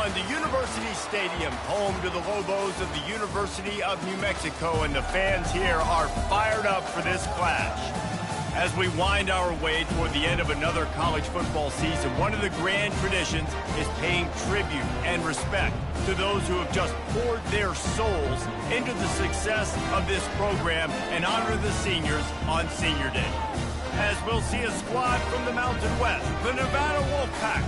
on to University Stadium, home to the Lobos of the University of New Mexico, and the fans here are fired up for this clash. As we wind our way toward the end of another college football season, one of the grand traditions is paying tribute and respect to those who have just poured their souls into the success of this program and honor the seniors on Senior Day. As we'll see a squad from the Mountain West, the Nevada Wolfpack,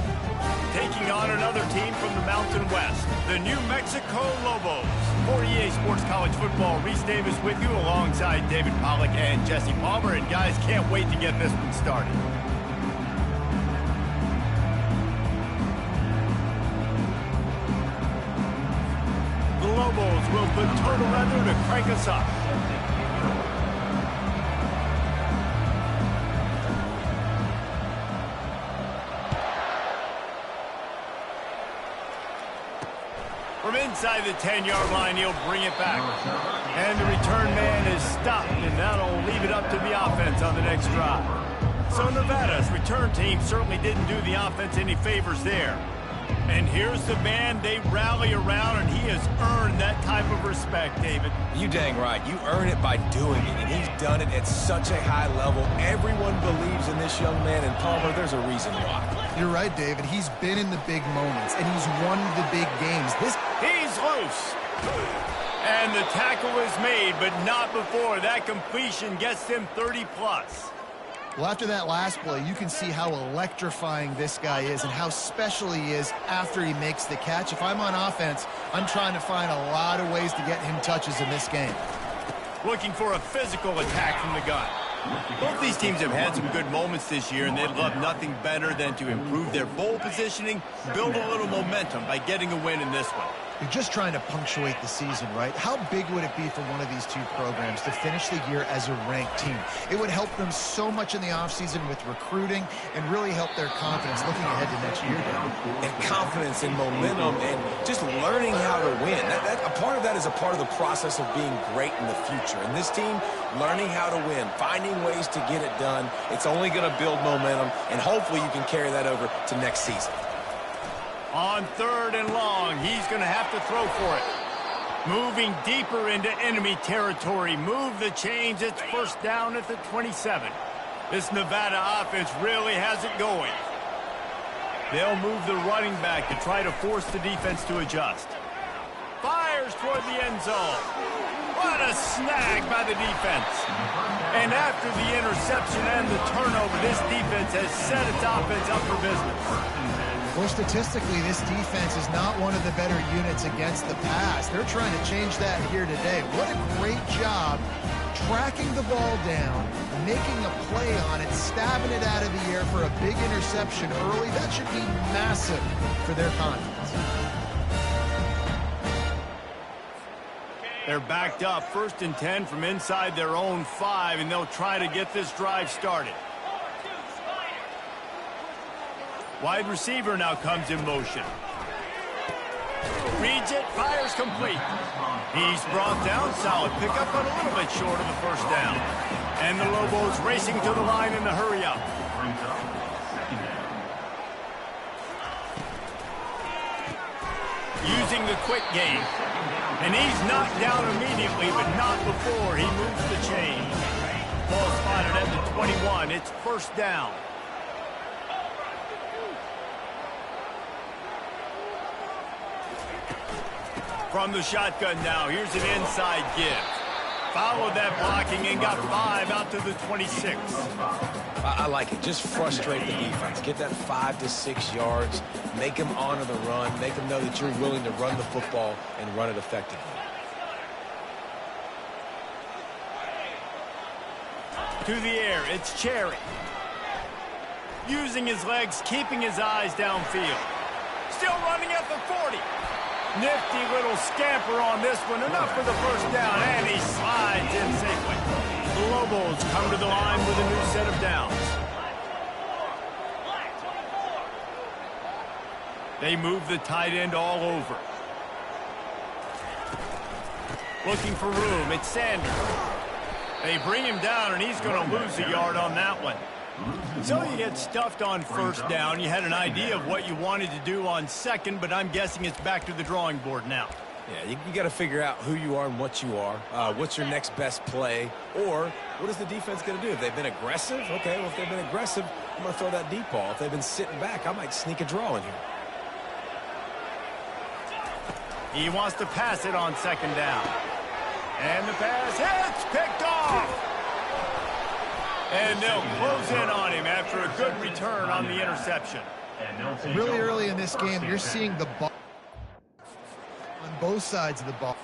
taking on another team from the Mountain West, the New Mexico Lobos. For EA Sports College Football, Reese Davis with you alongside David Pollack and Jesse Palmer. And guys, can't wait to get this one started. The Lobos will put total leather to crank us up. From inside the 10-yard line, he'll bring it back. And the return man is stopped, and that'll leave it up to the offense on the next drive. So Nevada's return team certainly didn't do the offense any favors there. And here's the man they rally around, and he has earned that type of respect, David. You dang right. You earn it by doing it, and he's done it at such a high level. Everyone believes in this young man, and Palmer, there's a reason why. You're right, David. He's been in the big moments, and he's won the big games. He's loose. And the tackle is made, but not before that completion gets him 30-plus. Well, after that last play, you can see how electrifying this guy is and how special he is after he makes the catch. If I'm on offense, I'm trying to find a lot of ways to get him touches in this game. Looking for a physical attack from the gun. Both these teams have had some good moments this year, and they'd love nothing better than to improve their bowl positioning, build a little momentum by getting a win in this one. You're just trying to punctuate the season, right? How big would it be for one of these two programs to finish the year as a ranked team? It would help them so much in the offseason with recruiting and really help their confidence looking ahead to next year. And confidence and momentum and just learning how to win. A part of that is a part of the process of being great in the future. And this team, learning how to win, finding ways to get it done, it's only going to build momentum, and hopefully you can carry that over to next season. On 3rd and long, he's going to have to throw for it. Moving deeper into enemy territory. Move the chains. It's first down at the 27. This Nevada offense really has it going. They'll move the running back to try to force the defense to adjust. Fires toward the end zone. What a snag by the defense. And after the interception and the turnover, this defense has set its offense up for business. Well, statistically, this defense is not one of the better units against the pass. They're trying to change that here today. What a great job tracking the ball down, making a play on it, stabbing it out of the air for a big interception early. That should be massive for their confidence. They're backed up 1st and 10 from inside their own 5, and they'll try to get this drive started. Wide receiver now comes in motion. Reads it, fires complete. He's brought down, solid pickup, but a little bit short of the first down. And the Lobos racing to the line in the hurry up. Using the quick game. And he's knocked down immediately, but not before he moves the chain. Ball spotted at the 21. It's first down. From the shotgun now, here's an inside give. Followed that blocking and got 5 out to the 26. I like it. Just frustrate the defense. Get that 5 to 6 yards. Make them honor the run. Make them know that you're willing to run the football and run it effectively. To the air, it's Cherry. Using his legs, keeping his eyes downfield. Still running at the 40. Nifty little scamper on this one. Enough for the first down, and he slides in safely. The Lobos come to the line with a new set of downs. They move the tight end all over. Looking for room. It's Sanders. They bring him down, and he's going to lose a yard on that one. So you get stuffed on first down. You had an idea of what you wanted to do on second, but I'm guessing it's back to the drawing board now. Yeah, you got to figure out who you are and what you are. What's your next best play? Or what is the defense going to do? If they've been aggressive, okay, well, if they've been aggressive, I'm going to throw that deep ball. If they've been sitting back, I might sneak a draw in here. He wants to pass it on second down. And the pass hits, picked off. And they'll close in on him after a good return on the interception. Really early in this game, you're seeing the ball on both sides of the ball.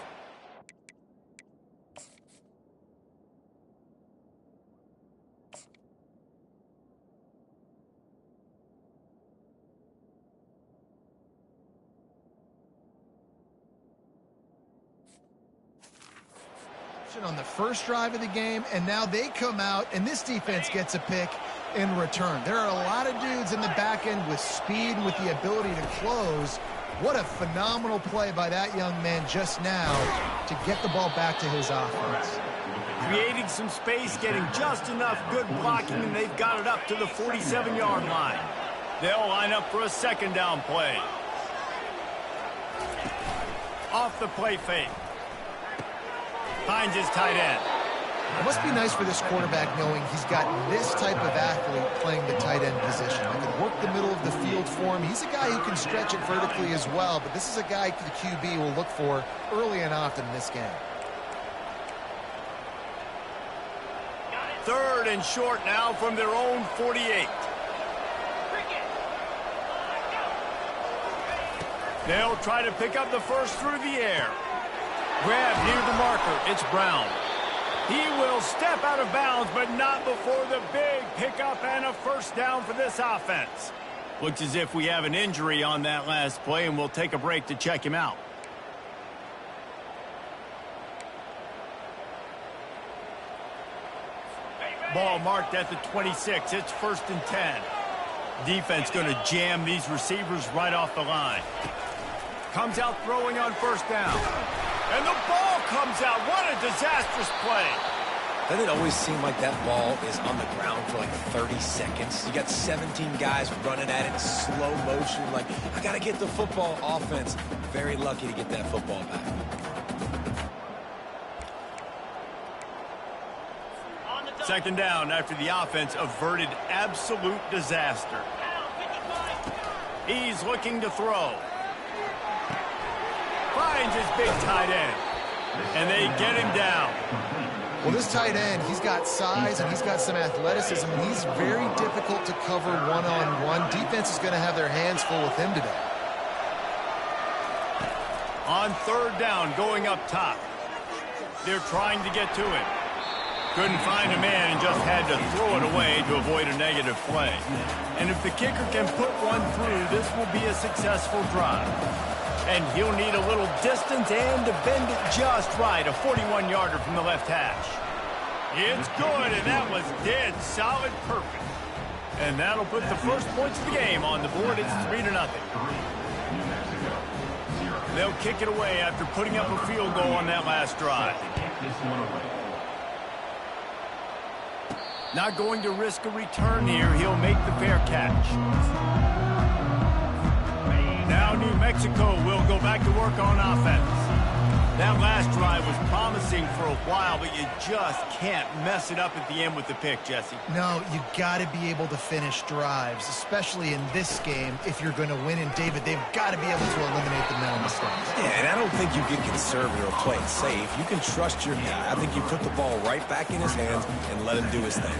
On the first drive of the game, and now they come out, and this defense gets a pick in return. There are a lot of dudes in the back end with speed and with the ability to close. What a phenomenal play by that young man just now to get the ball back to his offense. Creating some space, getting just enough good blocking, and they've got it up to the 47-yard line. They'll line up for a second down play. Off the play fake. Finds his tight end. It must be nice for this quarterback knowing he's got this type of athlete playing the tight end position. He can work the middle of the field for him. He's a guy who can stretch it vertically as well, but this is a guy the QB will look for early and often in this game. Third and short now from their own 48. They'll try to pick up the first through the air. Grab near the marker. It's Brown. He will step out of bounds, but not before the big pickup and a first down for this offense. Looks as if we have an injury on that last play, and we'll take a break to check him out. Ball marked at the 26. It's 1st and 10. Defense going to jam these receivers right off the line. Comes out throwing on first down. And the ball comes out. What a disastrous play. Doesn't it always seem like that ball is on the ground for like 30 seconds? You got 17 guys running at it in slow motion. Like, I got to get the football. Offense, very lucky to get that football back. Second down after the offense averted absolute disaster. He's looking to throw. Finds his big tight end. And they get him down. Well, this tight end, he's got size and he's got some athleticism. And he's very difficult to cover one-on-one. Defense is going to have their hands full with him today. On third down, going up top. They're trying to get to him. Couldn't find a man and just had to throw it away to avoid a negative play. And if the kicker can put one through, this will be a successful drive. And he'll need a little distance and to bend it just right. A 41-yarder from the left hash. It's good, and that was dead solid perfect. And that'll put the first points of the game on the board. It's 3-0. They'll kick it away after putting up a field goal on that last drive. Not going to risk a return here. He'll make the fair catch. Now New Mexico will go back to work on offense. That last drive was promising for a while, but you just can't mess it up at the end with the pick, Jesse. No, you got to be able to finish drives, especially in this game if you're going to win. And, David, they've got to be able to eliminate the mental mistakes. Yeah, and I don't think you get conservative or play it safe. You can trust your guy. I think you put the ball right back in his hands and let him do his thing.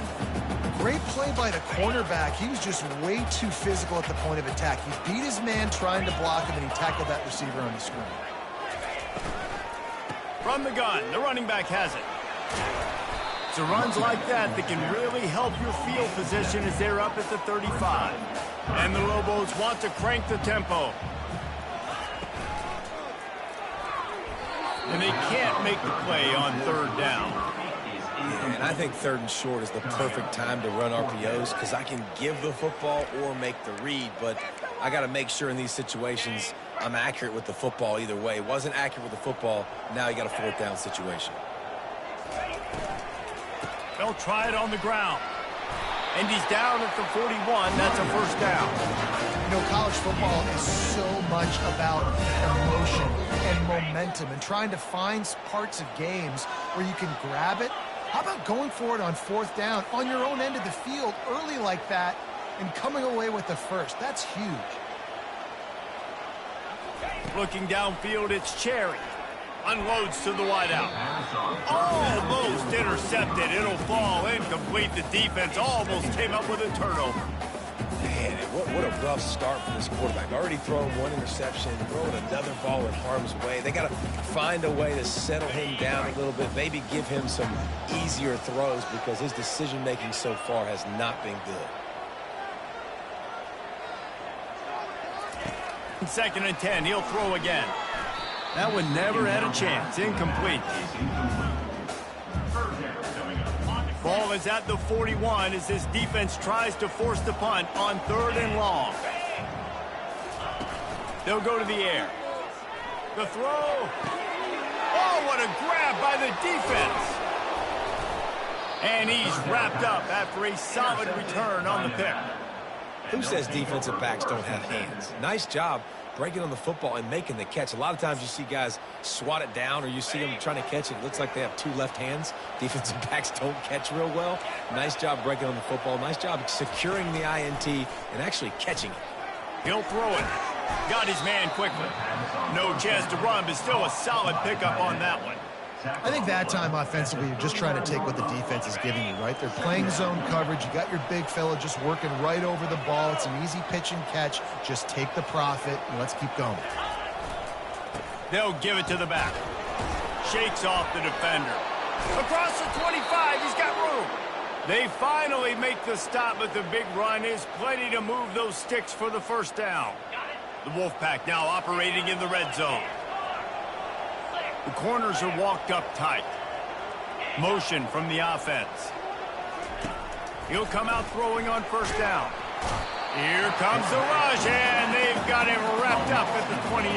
Great play by the cornerback. He was just way too physical at the point of attack. He beat his man trying to block him, and he tackled that receiver on the screen. From the gun, the running back has it. So runs like that can really help your field position as they're up at the 35. And the Lobos want to crank the tempo. And they can't make the play on third down. Yeah, and I think third and short is the perfect time to run RPOs because I can give the football or make the read, but I got to make sure in these situations I'm accurate with the football either way. Wasn't accurate with the football, now you got a fourth down situation. They'll try it on the ground. And he's down at the 41. That's a first down. You know, college football is so much about emotion and momentum and trying to find parts of games where you can grab it. How about going for it on fourth down on your own end of the field early like that and coming away with the first? That's huge. Looking downfield, it's Cherry. Unloads to the wideout. Almost intercepted. It'll fall incomplete. The defense almost came up with a turnover. Man, what a rough start for this quarterback. Already thrown one interception, throwing another ball in harm's way. They got to find a way to settle him down a little bit, maybe give him some easier throws because his decision-making so far has not been good. 2nd and 10, he'll throw again. That one never had a chance. Incomplete. Ball is at the 41 as this defense tries to force the punt on 3rd and long. They'll go to the air. The throw. Oh, what a grab by the defense. And he's wrapped up after a solid return on the pick. Who says defensive backs don't have hands? Nice job breaking on the football and making the catch. A lot of times you see guys swat it down or you see them trying to catch it. It looks like they have two left hands. Defensive backs don't catch real well. Nice job breaking on the football. Nice job securing the INT and actually catching it. He'll throw it. Got his man quickly. No chance to run, but still a solid pickup on that one. I think that time offensively, you're just trying to take what the defense is giving you, right? They're playing zone coverage. You got your big fella just working right over the ball. It's an easy pitch and catch. Just take the profit, and let's keep going. They'll give it to the back. Shakes off the defender. Across the 25, he's got room. They finally make the stop, but the big run is plenty to move those sticks for the first down. The Wolfpack now operating in the red zone. The corners are walked up tight. Motion from the offense. He'll come out throwing on first down. Here comes the rush, and they've got him wrapped up at the 28.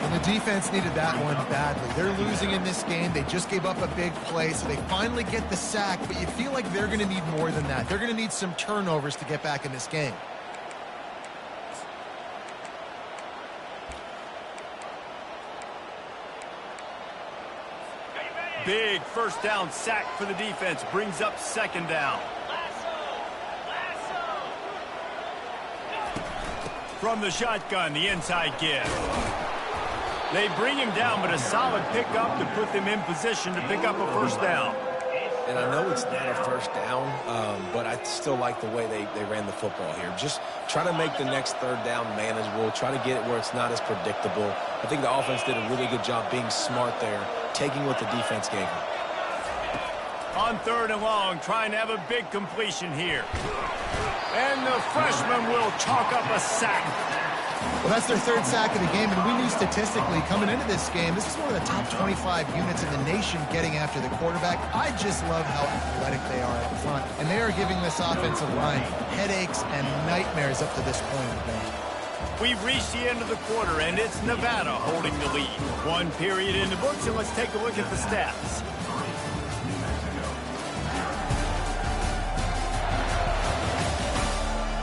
And the defense needed that one badly. They're losing in this game. They just gave up a big play, so they finally get the sack, but you feel like they're going to need more than that. They're going to need some turnovers to get back in this game. Big first down sack for the defense. Brings up 2nd down. From the shotgun, the inside give. They bring him down, but a solid pickup to put them in position to pick up a first down. And I know it's not a first down, but I still like the way they ran the football here. Just try to make the next 3rd down manageable. Try to get it where it's not as predictable. I think the offense did a really good job being smart there, taking what the defense gave them. On 3rd and long, trying to have a big completion here. And the freshman will chalk up a sack. Well, that's their 3rd sack of the game, and we knew statistically coming into this game, this is one of the top 25 units in the nation getting after the quarterback. I just love how athletic they are up front, and they are giving this offensive line headaches and nightmares up to this point. We've reached the end of the quarter, and it's Nevada holding the lead. 1 period in the books, and let's take a look at the stats.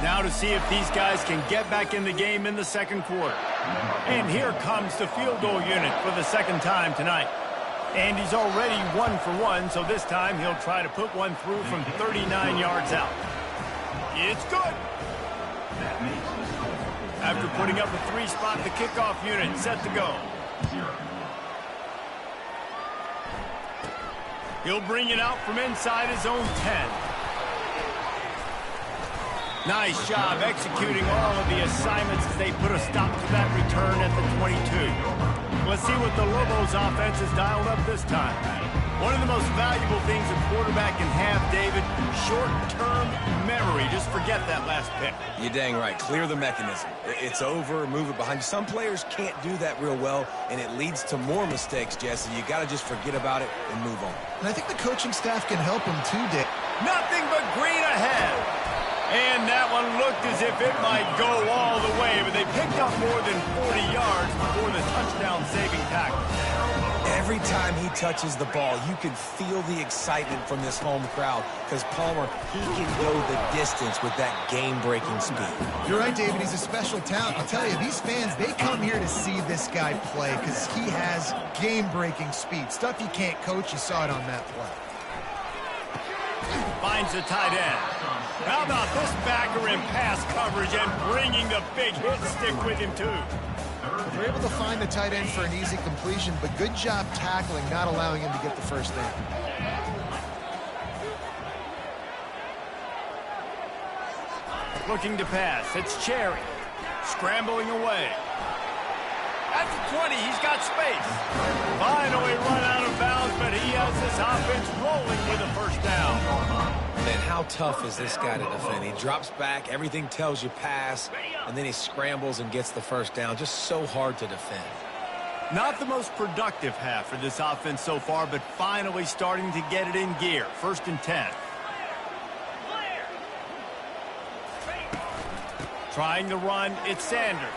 Now to see if these guys can get back in the game in the 2nd quarter. And here comes the field goal unit for the 2nd time tonight. And he's already 1 for 1, so this time he'll try to put one through from 39 yards out. It's good. After putting up a 3-spot, the kickoff unit set to go. He'll bring it out from inside his own 10. Nice job executing all of the assignments as they put a stop to that return at the 22. Let's see what the Lobos offense has dialed up this time. One of the most valuable things a quarterback can have, David, short-term memory. Just forget that last pick. You're dang right. Clear the mechanism. It's over, move it behind you. Some players can't do that real well, and it leads to more mistakes, Jesse. You got to just forget about it and move on. And I think the coaching staff can help him too, Dick. Nothing but green ahead. And that one looked as if it might go all the way, but they picked up more than 40 yards before the touchdown-saving tackle. Every time he touches the ball, you can feel the excitement from this home crowd because Palmer, he can go the distance with that game-breaking speed. You're right, David. He's a special talent. I'll tell you, these fans, they come here to see this guy play because he has game-breaking speed. Stuff you can't coach. You saw it on that play. Finds the tight end. How about this backer in pass coverage and bringing the big hit stick with him, too? They're able to find the tight end for an easy completion, but good job tackling, not allowing him to get the first down. Looking to pass. It's Cherry. Scrambling away. At the 20, he's got space. Finally run out of bounds, but he has this offense rolling with a first down. Man, how tough is this guy to defend? He drops back, everything tells you pass, and then he scrambles and gets the first down. Just so hard to defend. Not the most productive half for this offense so far, but finally starting to get it in gear. 1st and 10. Trying to run, it's Sanders.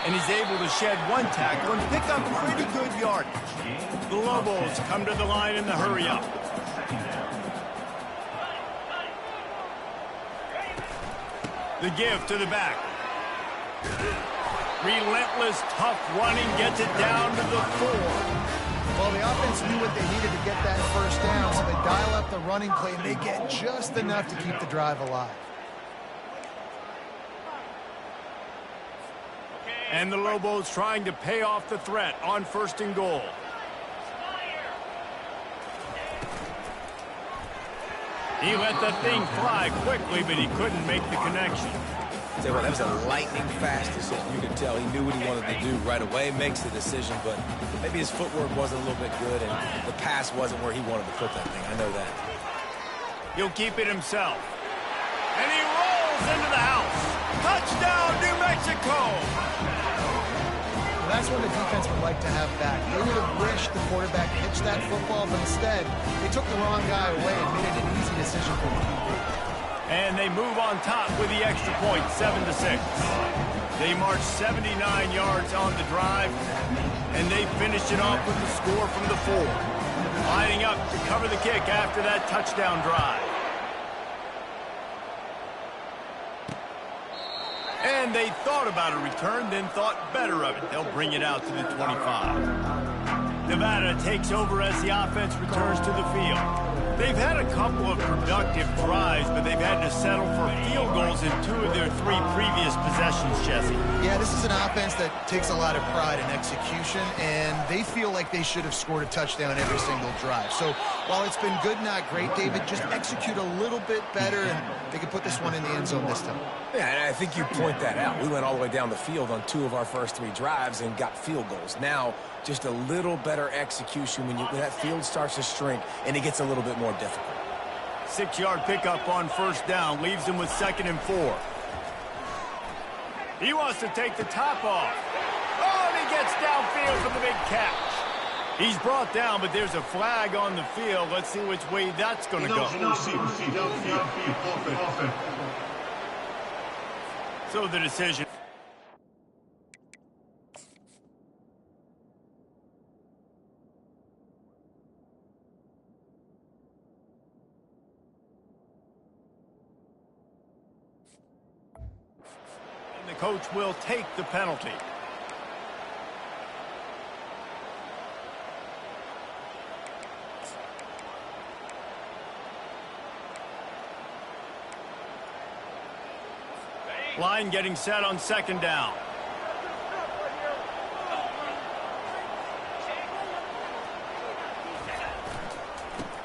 And he's able to shed one tackle and pick up pretty good yardage. The Lobos come to the line in the hurry-up. The give to the back. Relentless, tough running gets it down to the 4. Well, the offense knew what they needed to get that first down, so they dial up the running play, and they get just enough to keep the drive alive. And the Lobos trying to pay off the threat on 1st and goal. He let the thing fly quickly, but he couldn't make the connection. Tell you what, that was a lightning-fast decision. You could tell he knew what he wanted to do right away, makes the decision, but maybe his footwork wasn't a little bit good, and the pass wasn't where he wanted to put that thing. I know that. He'll keep it himself. And he rolls into the house. Touchdown, New Mexico! That's what the defense would like to have back. They would have wished the quarterback pitched that football, but instead, they took the wrong guy away and made it an easy decision for the QB. And they move on top with the extra point, 7-6. They march 79 yards on the drive, and they finish it off with the score from the 4. Lining up to cover the kick after that touchdown drive. And they thought about a return, then thought better of it. They'll bring it out to the 25. Nevada takes over as the offense returns to the field. They've had a couple of productive drives, but they've had to settle for field goals in 2 of their 3 previous possessions, Jesse. Yeah, this is an offense that takes a lot of pride in execution, and they feel like they should have scored a touchdown every single drive. So while it's been good, not great, David, just execute a little bit better, and they can put this one in the end zone this time. Yeah, and I think you point that out. We went all the way down the field on 2 of our first 3 drives and got field goals. Now, just a little better execution when that field starts to shrink and it gets a little bit more difficult. 6-yard pickup on 1st down leaves him with 2nd and 4. He wants to take the top off. Oh, and he gets downfield for the big catch. He's brought down, but there's a flag on the field. Let's see which way that's going to go. So the decision. And the coach will take the penalty. Line getting set on 2nd down.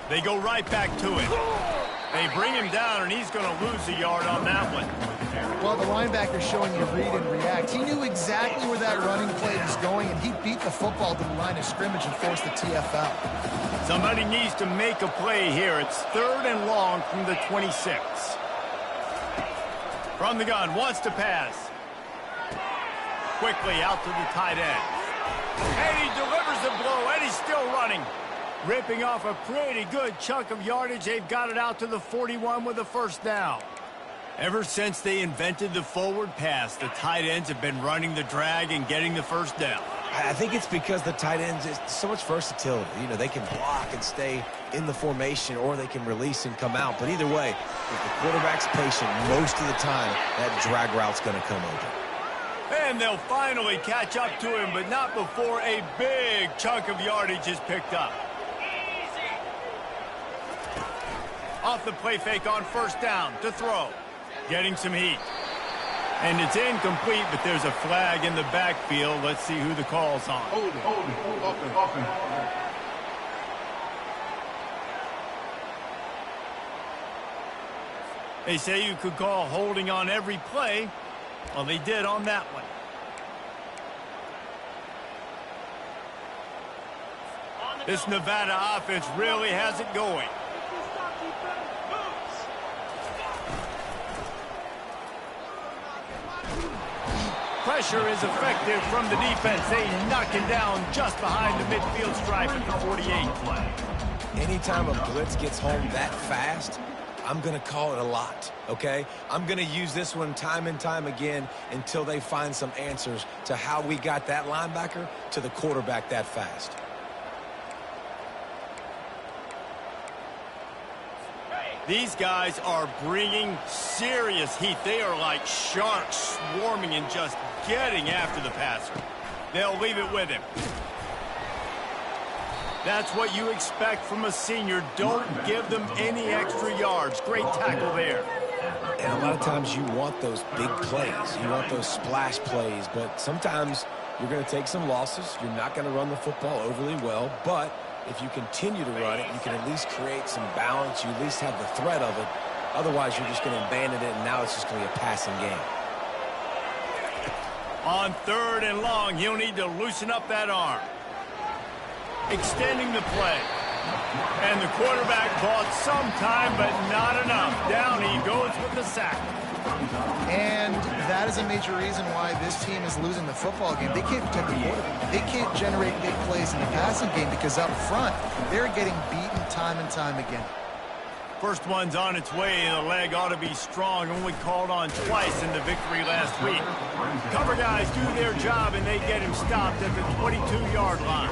They go right back to it. They bring him down, and he's going to lose a yard on that one. Well, the linebacker's showing you read and react. He knew exactly where that running play was going, and he beat the football to the line of scrimmage and forced the TFL. Somebody needs to make a play here. It's 3rd and long from the 26. From the gun, wants to pass. Quickly out to the tight end. And he delivers the blow, and he's still running. Ripping off a pretty good chunk of yardage. They've got it out to the 41 with a 1st down. Ever since they invented the forward pass, the tight ends have been running the drag and getting the 1st down. I think it's because the tight ends is so much versatility. You know, they can block and stay in the formation, or they can release and come out. But either way, if the quarterback's patient, most of the time, that drag route's going to come open. And they'll finally catch up to him, but not before a big chunk of yardage is picked up. Off the play fake on first down to throw. Getting some heat. And it's incomplete, but there's a flag in the backfield. Let's see who the call's on. Hold it. They say you could call holding on every play. Well, they did on that one. This Nevada offense really has it going. Pressure is effective from the defense. They knock him down just behind the midfield stripe at the 48 play. Anytime a blitz gets home that fast, I'm going to call it a lot, okay? I'm going to use this one time and time again until they find some answers to how we got that linebacker to the quarterback that fast. These guys are bringing serious heat. They are like sharks swarming and just getting after the passer. They'll leave it with him. That's what you expect from a senior. Don't give them any extra yards. Great tackle there. And a lot of times you want those big plays. You want those splash plays. But sometimes you're going to take some losses. You're not going to run the football overly well. But if you continue to run it, you can at least create some balance. You at least have the threat of it. Otherwise, you're just going to abandon it, and now it's just going to be a passing game. On 3rd and long, he'll need to loosen up that arm. Extending the play. And the quarterback bought some time, but not enough. Down he goes with the sack. And that is a major reason why this team is losing the football game. They can't protect the quarterback. They can't generate big plays in the passing game because up front, they're getting beaten time and time again. First one's on its way. The leg ought to be strong. Only called on twice in the victory last week. Cover guys do their job, and they get him stopped at the 22-yard line.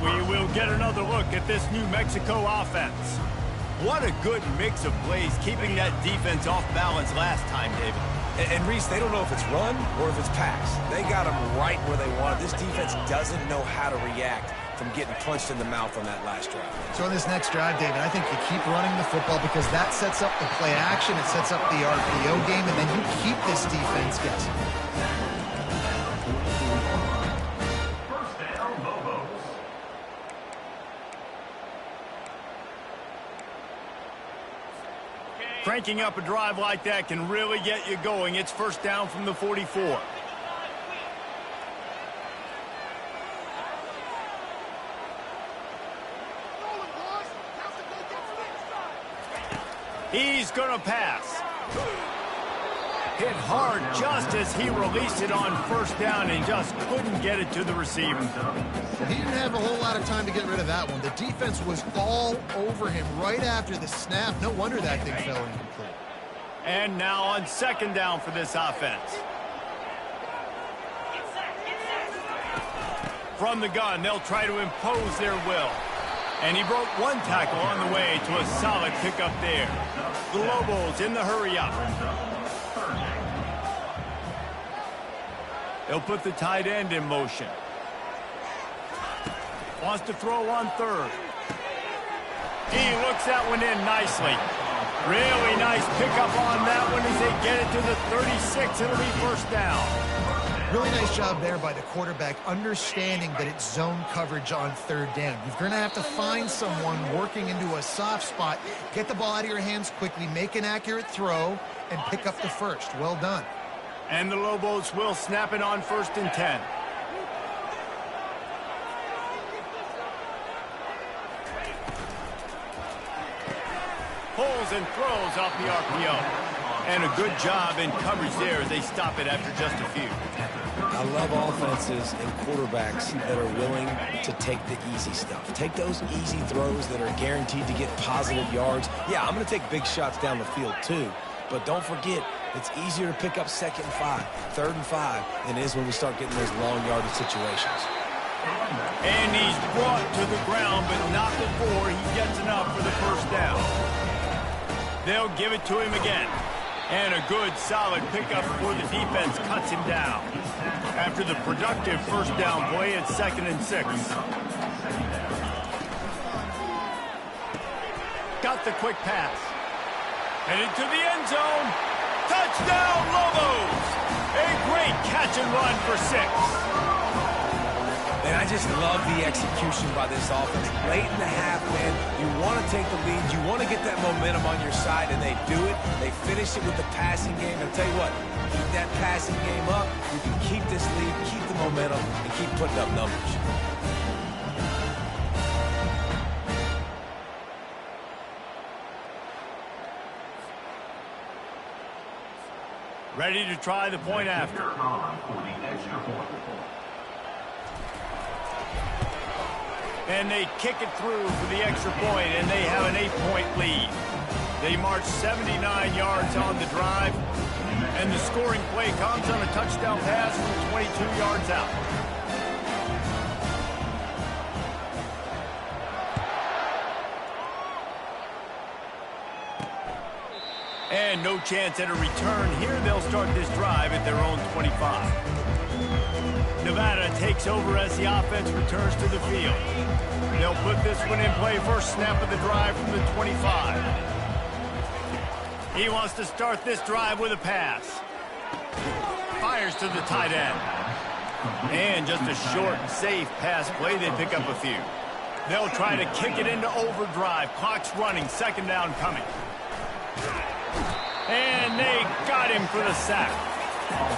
We will get another look at this New Mexico offense. What a good mix of plays, keeping that defense off balance last time, David. And Reese, they don't know if it's run or if it's pass. They got them right where they want it. This defense doesn't know how to react from getting punched in the mouth on that last drive. So in this next drive, David, I think you keep running the football because that sets up the play action, it sets up the RPO game, and then you keep this defense guessing. Cranking up a drive like that can really get you going. It's first down from the 44. He's going to pass. Hit hard just as he released it on first down and just couldn't get it to the receiver. He didn't have a whole lot of time to get rid of that one. The defense was all over him right after the snap. No wonder that thing fell incomplete. And now on second down for this offense. From the gun, they'll try to impose their will. And he broke one tackle on the way to a solid pickup there. The Lobos in the hurry up. They'll put the tight end in motion. Wants to throw on 3rd. He looks that one in nicely. Really nice pickup on that one as they get it to the 36. It'll be first down. Really nice job there by the quarterback, understanding that it's zone coverage on 3rd down. You're going to have to find someone working into a soft spot, get the ball out of your hands quickly, make an accurate throw, and pick up the first. Well done. And the Lobos will snap it on 1st and 10. Pulls and throws off the RPO. And a good job in coverage there as they stop it after just a few. I love offenses and quarterbacks that are willing to take the easy stuff. Take those easy throws that are guaranteed to get positive yards. Yeah, I'm going to take big shots down the field too, but don't forget, It's easier to pick up 2nd and 5, 3rd and 5 than it is when we start getting those long yardage situations. And he's brought to the ground, but not before he gets enough for the first down. They'll give it to him again. And a good, solid pickup before the defense cuts him down. After the productive first down play, it's 2nd and 6. Got the quick pass. Headed to the end zone. Touchdown, Lobos! A great catch and run for 6. And I just love the execution by this offense. Late in the half, man, you want to take the lead. You want to get that momentum on your side, and they do it. They finish it with the passing game. And I'll tell you what, keep that passing game up. You can keep this lead, keep the momentum, and keep putting up numbers. Ready to try the point after. And they kick it through for the extra point, and they have an 8-point lead. They march 79 yards on the drive, and the scoring play comes on a touchdown pass from 22 yards out. And no chance at a return here. They'll start this drive at their own 25. Nevada takes over as the offense returns to the field. They'll put this one in play. First snap of the drive from the 25. He wants to start this drive with a pass. Fires to the tight end. And just a short and safe pass play. They pick up a few. They'll try to kick it into overdrive. Clock's running. 2nd down coming. And they got him for the sack.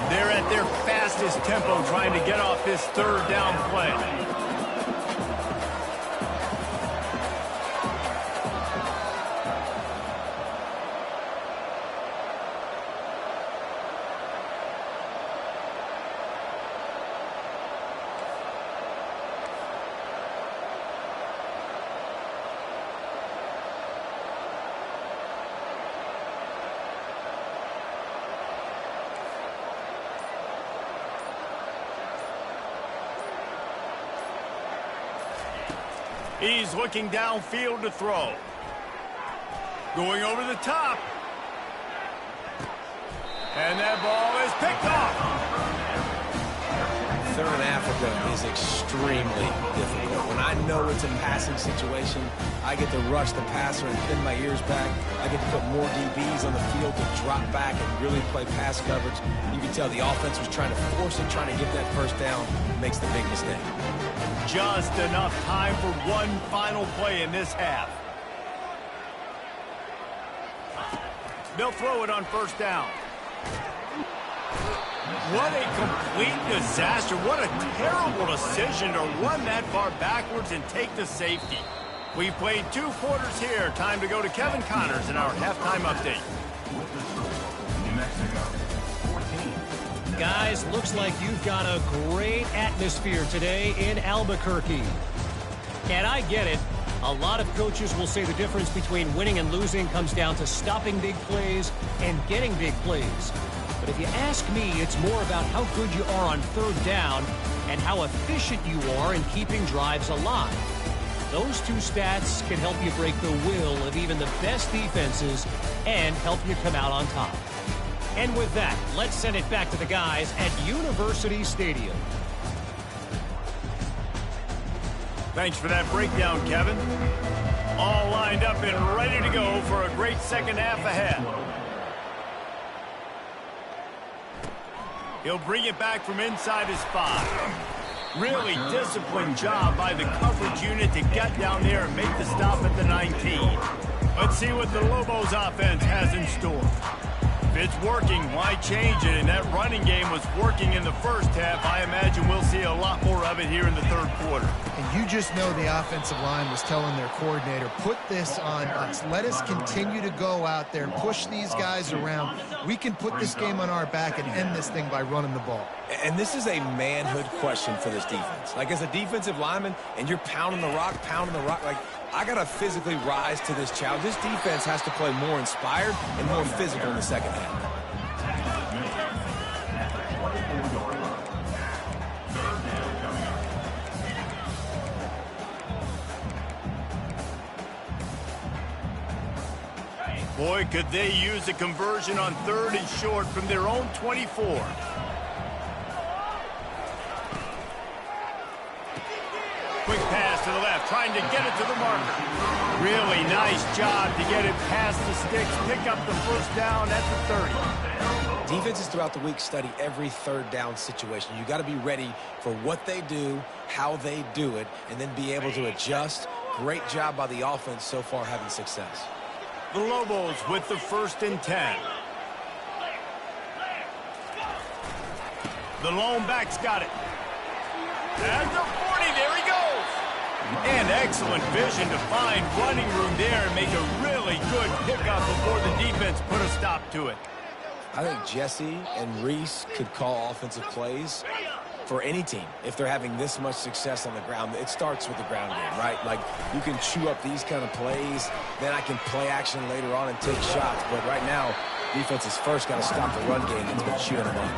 They're at their fastest tempo trying to get off this 3rd down play. He's looking downfield to throw. Going over the top. And that ball is picked off. 3rd and Africa is extremely difficult. When I know it's a passing situation, I get to rush the passer and pin my ears back. I get to put more DBs on the field to drop back and really play pass coverage. You can tell the offense was trying to force it, trying to get that first down, makes the big mistake. Just enough time for one final play in this half. They'll throw it on 1st down. What a complete disaster. What a terrible decision to run that far backwards and take the safety. We've played 2 quarters here. Time to go to Kevin Connors in our halftime update. New Mexico, 14. Guys, looks like you've got a great atmosphere today in Albuquerque. And I get it. A lot of coaches will say the difference between winning and losing comes down to stopping big plays and getting big plays. But if you ask me, it's more about how good you are on 3rd down and how efficient you are in keeping drives alive. Those 2 stats can help you break the will of even the best defenses and help you come out on top. And with that, let's send it back to the guys at University Stadium. Thanks for that breakdown, Kevin. All lined up and ready to go for a great 2nd half ahead. He'll bring it back from inside his 5. Really disciplined job by the coverage unit to get down there and make the stop at the 19. Let's see what the Lobos offense has in store. If it's working, why change it? And that running game was working in the first half. I imagine we'll see a lot more of it here in the 3rd quarter. And you just know the offensive line was telling their coordinator, put this on us. Let us continue to go out there, push these guys around. We can put this game on our back and end this thing by running the ball. And this is a manhood question for this defense. Like, as a defensive lineman, and you're pounding the rock, like, I got to physically rise to this challenge. This defense has to play more inspired and more physical in the 2nd half. Boy, could they use a conversion on 3rd and short from their own 24. Quick pass to the left, trying to get it to the marker. Really nice job to get it past the sticks, pick up the first down at the 30. Defenses throughout the week study every 3rd down situation. You got to be ready for what they do, how they do it, and then be able to adjust. Great job by the offense so far having success. The Lobos with the 1st and 10. The lone back's got it. At the 40, there he goes. And excellent vision to find running room there and make a really good pickup before the defense put a stop to it. I think Jesse and Reese could call offensive plays for any team if they're having this much success on the ground. It starts with the ground game, right? Like, you can chew up these kind of plays, then I can play action later on and take shots. But right now, defense is first got to stop the run game that's been chewing them up.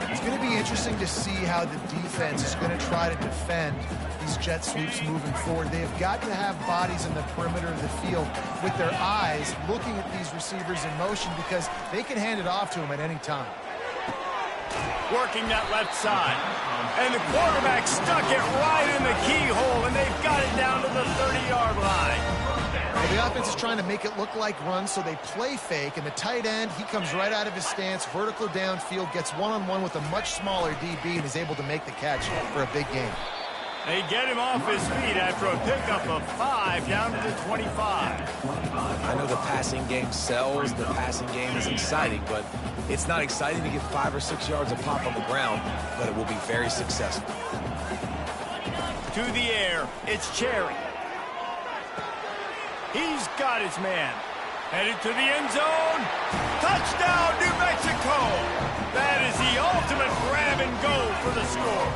It's going to be interesting to see how the defense is going to try to defend these jet sweeps moving forward. They have got to have bodies in the perimeter of the field with their eyes looking at these receivers in motion, because they can hand it off to them at any time. Working that left side. And the quarterback stuck it right in the keyhole, and they've got it down to the 30-yard line. Well, the offense is trying to make it look like runs, so they play fake, and the tight end, he comes right out of his stance, vertical downfield, gets one-on-one with a much smaller DB, and is able to make the catch for a big gain. They get him off his feet after a pickup of 5 down to the 25. I know the passing game sells, the passing game is exciting, but it's not exciting to get 5 or 6 yards a pop on the ground, but it will be very successful. To the air, it's Cherry. He's got his man. Headed to the end zone. Touchdown, New Mexico! That is the ultimate grab and go for the score.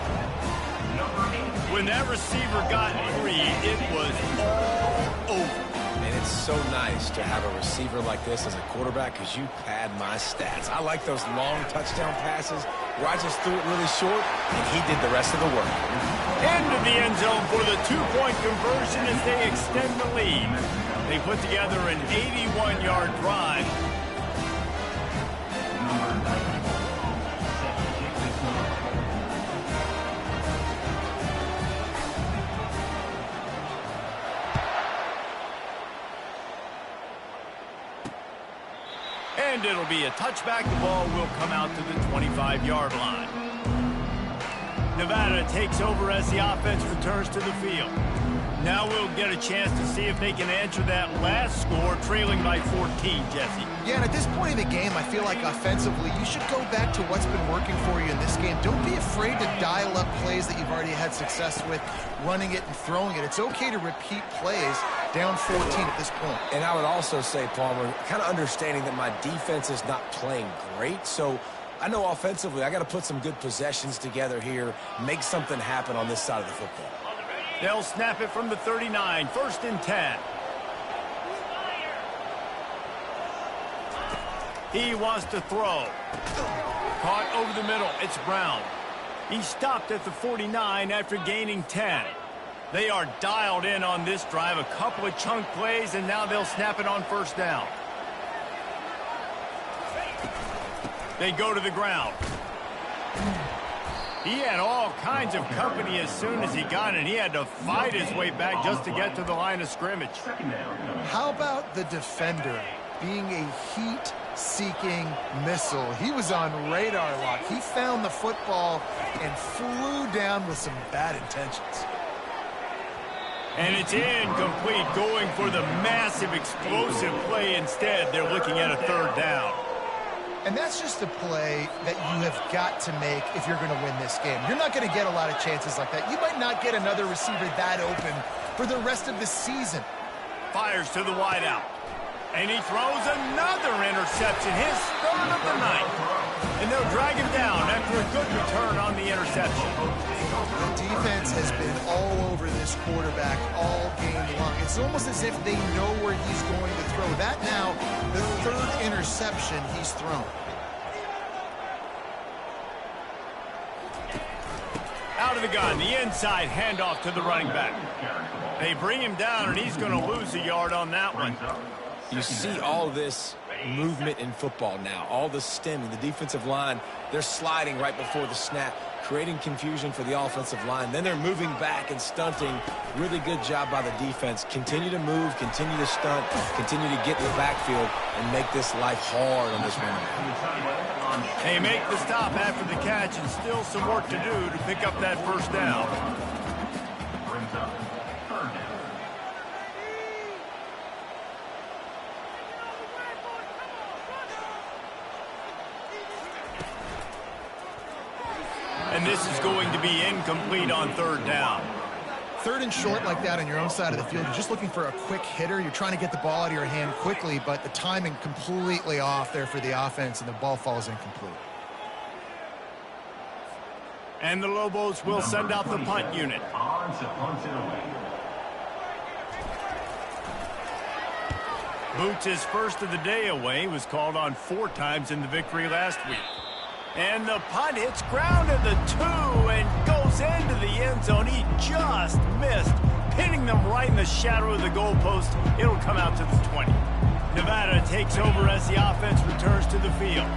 When that receiver got free, it was all over. And it's so nice to have a receiver like this as a quarterback, because you pad my stats. I like those long touchdown passes where I just threw it really short, and he did the rest of the work. Into the end zone for the 2-point conversion as they extend the lead. They put together an 81-yard drive. And it'll be a touchback. The ball will come out to the 25-yard line. Nevada takes over as the offense returns to the field. Now we'll get a chance to see if they can answer that last score, trailing by 14, Jesse. Yeah, and at this point in the game, I feel like offensively, you should go back to what's been working for you in this game. Don't be afraid to dial up plays that you've already had success with, running it and throwing it. It's okay to repeat plays down 14 at this point. And I would also say, Palmer, kind of understanding that my defense is not playing great, so I know offensively I got to put some good possessions together here, make something happen on this side of the football. They'll snap it from the 39, 1st and 10. He wants to throw. Caught over the middle. It's Brown. He stopped at the 49 after gaining 10. They are dialed in on this drive. A couple of chunk plays, and now they'll snap it on 1st down. They go to the ground. He had all kinds of company as soon as he got it. He had to fight his way back just to get to the line of scrimmage. How about the defender being a heat-seeking missile? He was on radar lock. He found the football and flew down with some bad intentions. And it's incomplete, going for the massive explosive play instead. They're looking at a 3rd down. And that's just a play that you have got to make if you're going to win this game. You're not going to get a lot of chances like that. You might not get another receiver that open for the rest of the season. Fires to the wideout. And he throws another interception, his 3rd of the night. And they'll drag him down after a good return on the interception. The defense has been all over this quarterback all game long. It's almost as if they know where he's going to throw. That now, the 3rd interception he's thrown. Out of the gun, the inside handoff to the running back. They bring him down, and he's going to lose a yard on that one. You see all this movement in football now, all the stemming, the defensive line, they're sliding right before the snap, creating confusion for the offensive line. Then they're moving back and stunting. Really good job by the defense. Continue to move, continue to stunt, continue to get in the backfield and make this life hard on this running back. They make the stop after the catch and still some work to do to pick up that first down. Brings up third down. And this is going to be incomplete on third down. Third and short like that on your own side of the field, you're just looking for a quick hitter. You're trying to get the ball out of your hand quickly, but the timing completely off there for the offense, and the ball falls incomplete. And the Lobos will send out the punt unit. On to punt it away. Boots' first of the day away was called on 4 times in the victory last week. And the punt hits ground at the 2 and goes into the end zone. He just missed, pinning them right in the shadow of the goalpost. It'll come out to the 20. Nevada takes over as the offense returns to the field.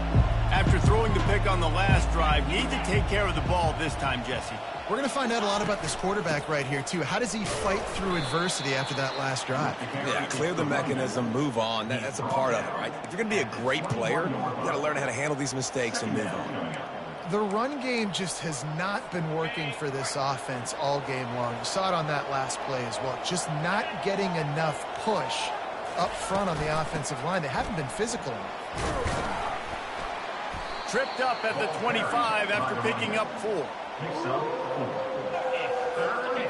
After throwing the pick on the last drive, need to take care of the ball this time, Jesse. We're going to find out a lot about this quarterback right here, too. How does he fight through adversity after that last drive? Yeah, clear the mechanism, move on. That's a part of it, right? If you're going to be a great player, you got to learn how to handle these mistakes and move on. The run game just has not been working for this offense all game long. You saw it on that last play as well. Just not getting enough push up front on the offensive line. They haven't been physical enough. Tripped up at the 25 after picking up 4.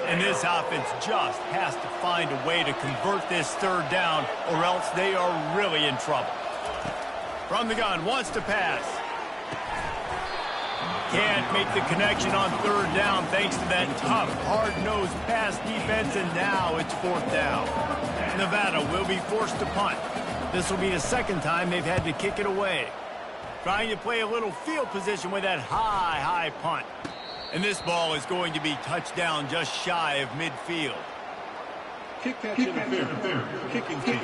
And this offense just has to find a way to convert this third down, or else they are really in trouble. From the gun, wants to pass. Can't make the connection on third down thanks to that tough, hard-nosed pass defense, and now it's 4th down. Nevada will be forced to punt. This will be the second time they've had to kick it away. Trying to play a little field position with that high punt. And this ball is going to be touched down just shy of midfield. Kick catch interference. Kicking team.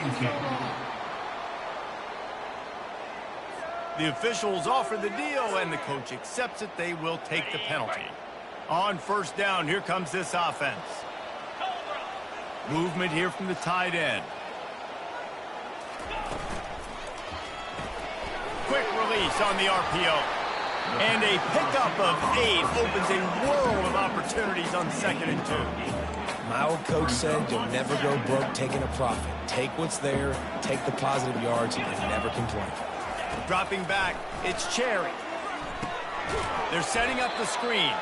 The officials offer the deal, and the coach accepts it. They will take the penalty. On first down, here comes this offense. Movement here from the tight end. Quick release on the RPO. And a pickup of 8 opens a world of opportunities on 2nd and 2. My old coach said you'll never go broke taking a profit. Take what's there, take the positive yards, and never complain. Dropping back, it's Cherry. They're setting up the screen.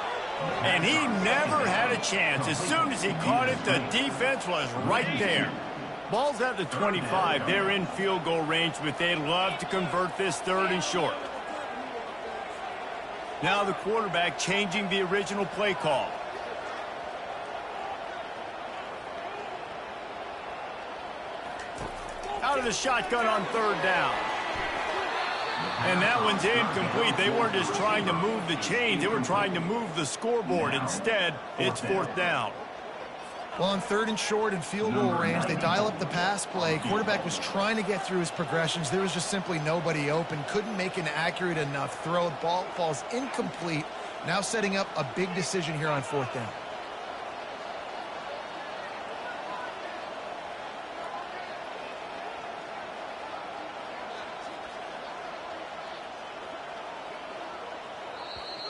And he never had a chance. As soon as he caught it, the defense was right there. Ball's at the 25. They're in field goal range, but they'd love to convert this 3rd and short. Now the quarterback changing the original play call. Out of the shotgun on 3rd down. And that one's incomplete. They weren't just trying to move the chains. They were trying to move the scoreboard. Instead, it's 4th down. Well, on 3rd and short and field goal range, they dial up the pass play. Quarterback was trying to get through his progressions. There was just simply nobody open. Couldn't make an accurate enough throw. Ball falls incomplete. Now setting up a big decision here on 4th down.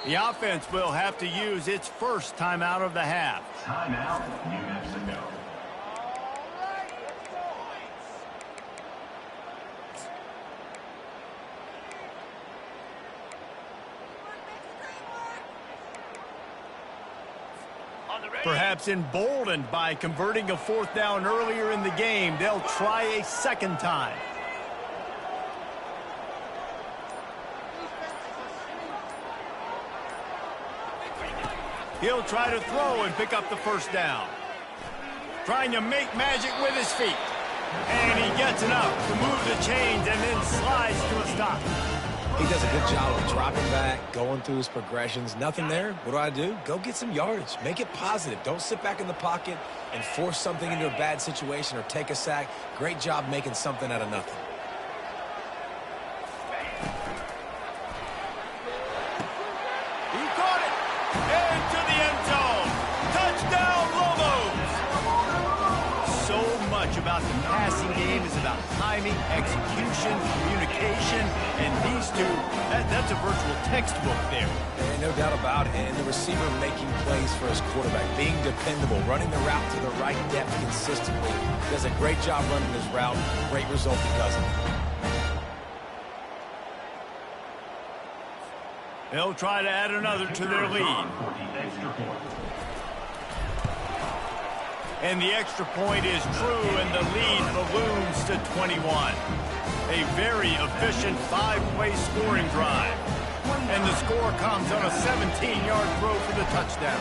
The offense will have to use its first timeout of the half. Timeout, New Mexico. Perhaps emboldened by converting a 4th down earlier in the game, they'll try a 2nd time. He'll try to throw and pick up the 1st down. Trying to make magic with his feet. And he gets enough to move the chains and then slides to a stop. He does a good job of dropping back, going through his progressions. Nothing there. What do? Go get some yardage. Make it positive. Don't sit back in the pocket and force something into a bad situation or take a sack. Great job making something out of nothing. He caught it into the end zone. Touchdown, Lobos! So much about the passing game is about timing, execution, communication, and these two, that's a virtual textbook there. And no doubt about it. And the receiver making plays for his quarterback, being dependable, running the route to the right depth consistently. Does a great job running his route. Great result because of it. They'll try to add another to their lead. And the extra point is true, and the lead balloons to 21. A very efficient 5-play scoring drive. And the score comes on a 17-yard throw for the touchdown.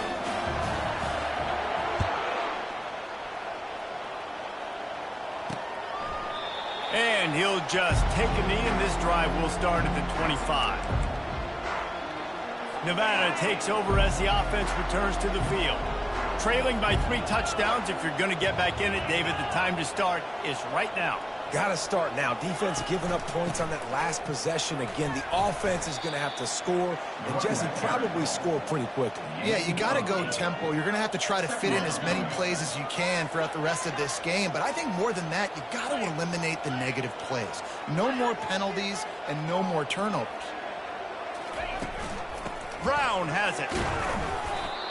And he'll just take a knee, and this drive will start at the 25. Nevada takes over as the offense returns to the field. Trailing by 3 touchdowns. If you're going to get back in it, David, the time to start is right now. Got to start now. Defense giving up points on that last possession. Again, the offense is going to have to score, and Jesse probably score pretty quickly. Yeah, you got to go tempo. You're going to have to try to fit in as many plays as you can throughout the rest of this game. But I think more than that, you got to eliminate the negative plays. No more penalties and no more turnovers. Brown has it.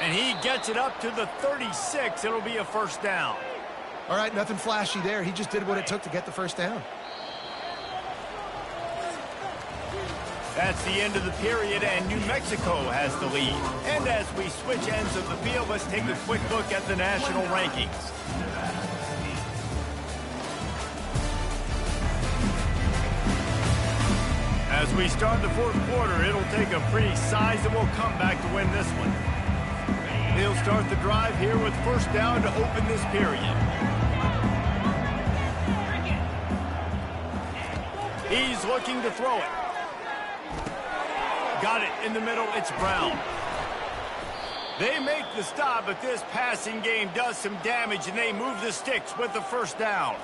And he gets it up to the 36. It'll be a first down. All right, nothing flashy there. He just did what it took to get the first down. That's the end of the period, and New Mexico has the lead. And as we switch ends of the field, let's take a quick look at the national rankings. As we start the fourth quarter, it'll take a pretty sizable comeback to win this one. He'll start the drive here with first down to open this period. He's looking to throw it. Got it in the middle. It's Brown. They make the stop, but this passing game does some damage, and they move the sticks with the first down.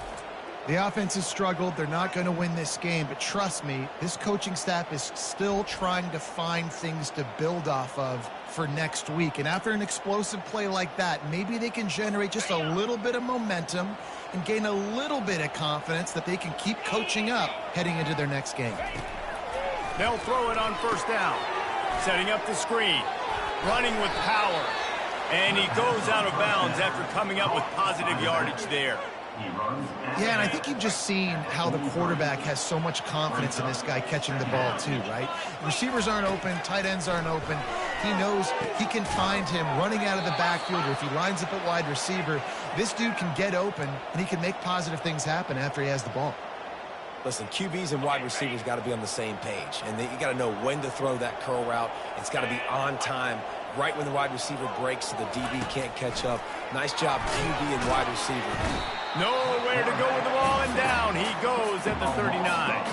The offense has struggled. They're not going to win this game, but trust me, this coaching staff is still trying to find things to build off of for next week. And after an explosive play like that, maybe they can generate just a little bit of momentum and gain a little bit of confidence that they can keep coaching up heading into their next game. They'll throw it on first down. Setting up the screen. Running with power. And he goes out of bounds after coming up with positive yardage there. Yeah, and I think you've just seen how the quarterback has so much confidence in this guy catching the ball too, right? Receivers aren't open, tight ends aren't open. He knows he can find him running out of the backfield, or if he lines up at wide receiver, this dude can get open, and he can make positive things happen after he has the ball. Listen, QBs and wide receivers got to be on the same page, and you got to know when to throw that curl route. It's got to be on time, right when the wide receiver breaks so the DB can't catch up. Nice job, QB and wide receiver. Nowhere to go with the ball, and down he goes at the 39.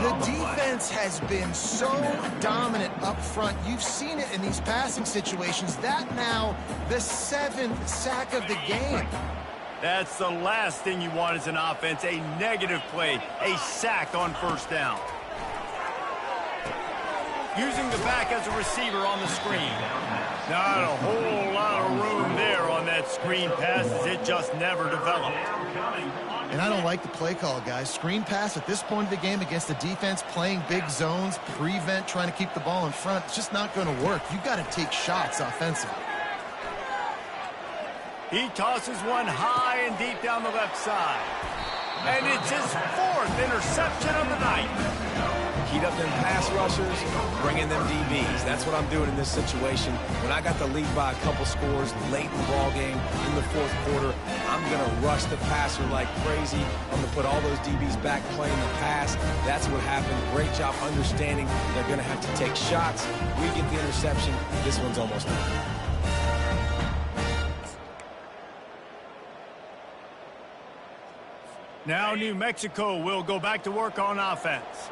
The defense has been so dominant up front. You've seen it in these passing situations. That now the 7th sack of the game. That's the last thing you want as an offense, a negative play, a sack on first down. Using the back as a receiver on the screen. Not a whole lot of room there on that screen pass, as it just never developed. And I don't like the play call, guys. Screen pass at this point of the game against the defense playing big zones, prevent, trying to keep the ball in front. It's just not going to work. You've got to take shots offensively. He tosses one high and deep down the left side. And it's his 4th interception of the night. Heat up them pass rushers, bring in them DBs. That's what I'm doing in this situation. When I got the lead by a couple scores late in the ball game in the fourth quarter, I'm going to rush the passer like crazy. I'm going to put all those DBs back playing the pass. That's what happened. Great job understanding they're going to have to take shots. We get the interception. This one's almost done. Now New Mexico will go back to work on offense.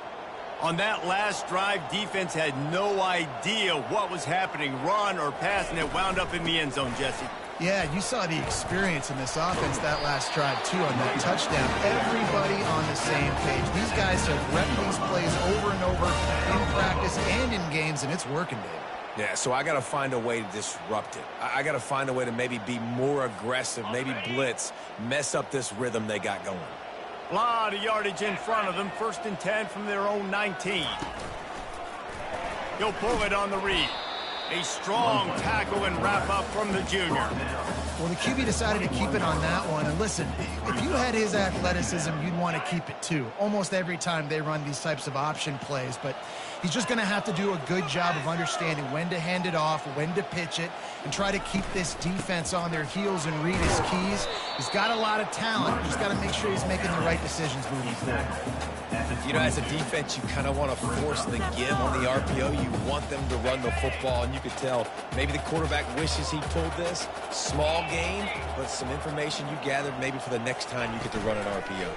On that last drive, defense had no idea what was happening, run or pass, and it wound up in the end zone, Jesse. Yeah, you saw the experience in this offense that last drive, too, on that touchdown. Everybody on the same page. These guys have repped these plays over and over in practice and in games, and it's working, Dave. Yeah, so I got to find a way to disrupt it. I got to find a way to maybe be more aggressive, maybe blitz, mess up this rhythm they got going. A lot of yardage in front of them. 1st and 10 from their own 19. He'll pull it on the read. A strong tackle and wrap up from the junior. Well, the QB decided to keep it on that one. And listen, if you had his athleticism, you'd want to keep it too. Almost every time they run these types of option plays. But he's just going to have to do a good job of understanding when to hand it off, when to pitch it, and try to keep this defense on their heels and read his keys. He's got a lot of talent. Just got to make sure he's making the right decisions moving forward. You know, as a defense, you kind of want to force the give on the RPO. You want them to run the football, and you could tell maybe the quarterback wishes he pulled this. Small gain, but some information you gathered maybe for the next time you get to run an RPO.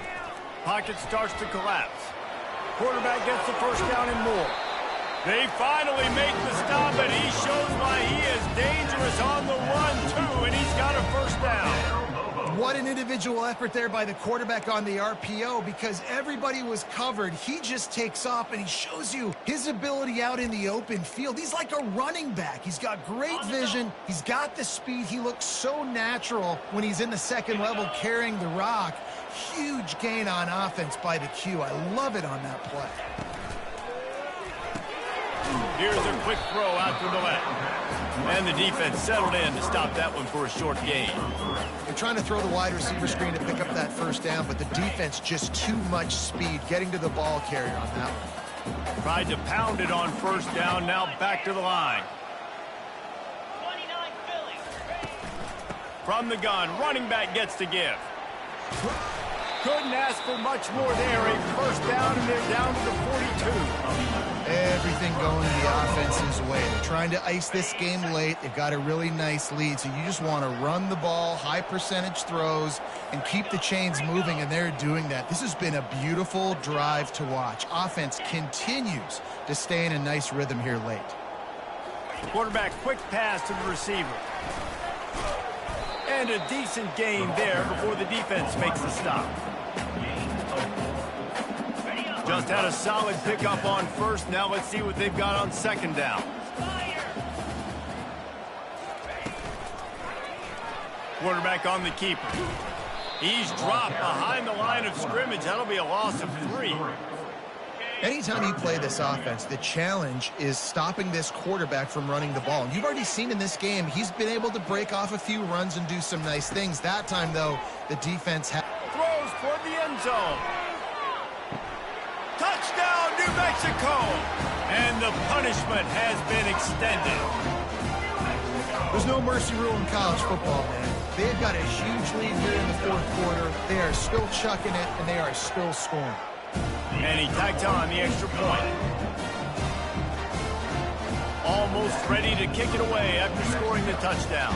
Pocket starts to collapse. Quarterback gets the first down and more. They finally make the stop, and he shows why he is dangerous on the run, too, and he's got a first down. What an individual effort there by the quarterback on the RPO, because everybody was covered. He just takes off, and he shows you his ability out in the open field. He's like a running back. He's got great vision. He's got the speed. He looks so natural when he's in the second level carrying the rock. Huge gain on offense by the Q. I love it on that play. Here's a quick throw out to the left. And the defense settled in to stop that one for a short gain. They're trying to throw the wide receiver screen to pick up that first down, but the defense just too much speed getting to the ball carrier on that one. Tried to pound it on first down, now back to the line. From the gun, running back gets to give. Couldn't ask for much more there. A first down, and they're down to the 42. Everything going the offense's way. They're trying to ice this game late. They've got a really nice lead, so you just want to run the ball, high percentage throws, and keep the chains moving, and they're doing that. This has been a beautiful drive to watch. Offense continues to stay in a nice rhythm here late. Quarterback, quick pass to the receiver. And a decent gain there before the defense makes the stop. Just had a solid pickup on first. Now let's see what they've got on second down. Quarterback on the keeper. He's dropped behind the line of scrimmage. That'll be a loss of 3. Anytime you play this offense, the challenge is stopping this quarterback from running the ball. And you've already seen in this game, he's been able to break off a few runs and do some nice things. That time, though, the defense throws toward the end zone. Touchdown, New Mexico! And the punishment has been extended. There's no mercy rule in college football, man. They've got a huge lead here in the fourth quarter. They are still chucking it, and they are still scoring. And he tacked on the extra point. Almost ready to kick it away after scoring the touchdown.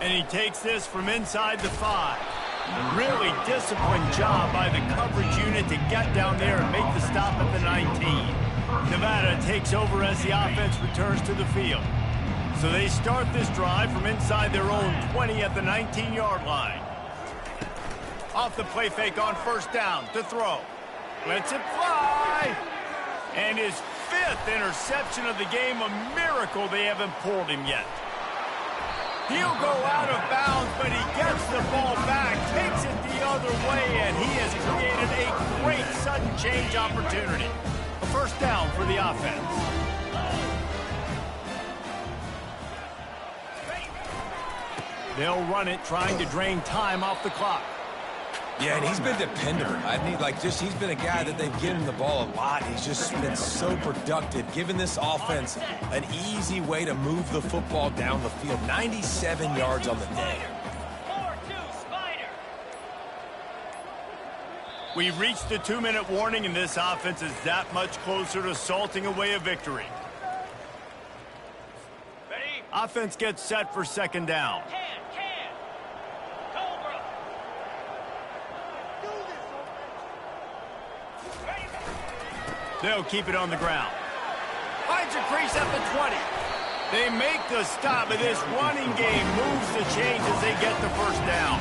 And he takes this from inside the 5. Really disciplined job by the coverage unit to get down there and make the stop at the 19. Nevada takes over as the offense returns to the field. So they start this drive from inside their own 20 at the 19-yard line. Off the play fake on first down to throw. Lets it fly. And his 5th interception of the game, a miracle they haven't pulled him yet. He'll go out of bounds, but he gets the ball back, takes it the other way, and he has created a great sudden change opportunity. A first down for the offense. They'll run it, trying to drain time off the clock. Yeah, and he's been dependable. He's been a guy that they've given the ball a lot. He's just been so productive, giving this offense an easy way to move the football down the field. 97 yards on the day. We've reached the 2-minute warning, and this offense is that much closer to salting away a victory. Offense gets set for second down. They'll keep it on the ground. Finds a crease at the 20. They make the stop, and this running game moves the chains as they get the first down.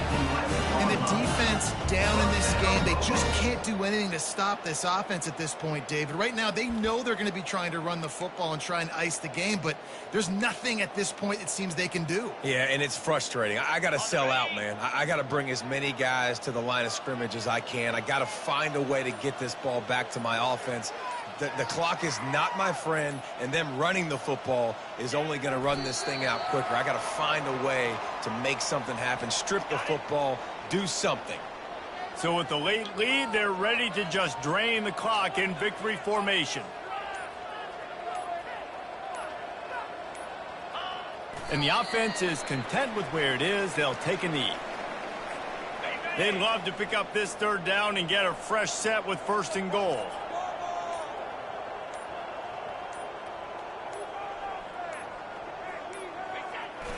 And the defense down in this game, they just can't do anything to stop this offense at this point, David. Right now, they know they're going to be trying to run the football and try and ice the game, but there's nothing at this point it seems they can do. Yeah, and it's frustrating. I got to sell out, man. I got to bring as many guys to the line of scrimmage as I can. I got to find a way to get this ball back to my offense. The clock is not my friend, and them running the football is only going to run this thing out quicker. I got to find a way to make something happen, strip the football, do something. So with the late lead, they're ready to just drain the clock in victory formation. And the offense is content with where it is. They'll take a knee. They'd love to pick up this third down and get a fresh set with 1st and goal.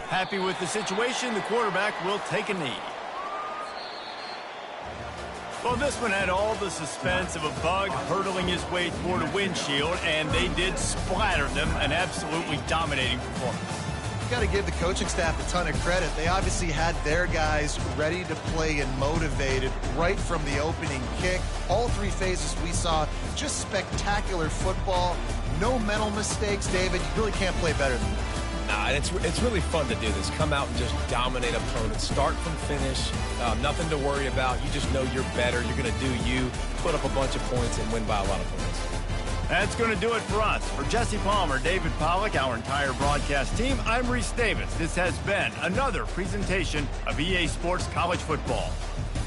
Happy with the situation, the quarterback will take a knee. Well, this one had all the suspense of a bug hurtling his way toward a windshield, and they did splatter them, an absolutely dominating performance. Got to give the coaching staff a ton of credit. They obviously had their guys ready to play and motivated right from the opening kick. All 3 phases we saw, just spectacular football. No mental mistakes, David. You really can't play better than that. Nah, it's really fun to do this. Come out and just dominate opponents. Start from finish. Nothing to worry about. You just know you're better. You're going to do you, put up a bunch of points, and win by a lot of points. That's going to do it for us. For Jesse Palmer, David Pollack, our entire broadcast team, I'm Reese Davis. This has been another presentation of EA Sports College Football.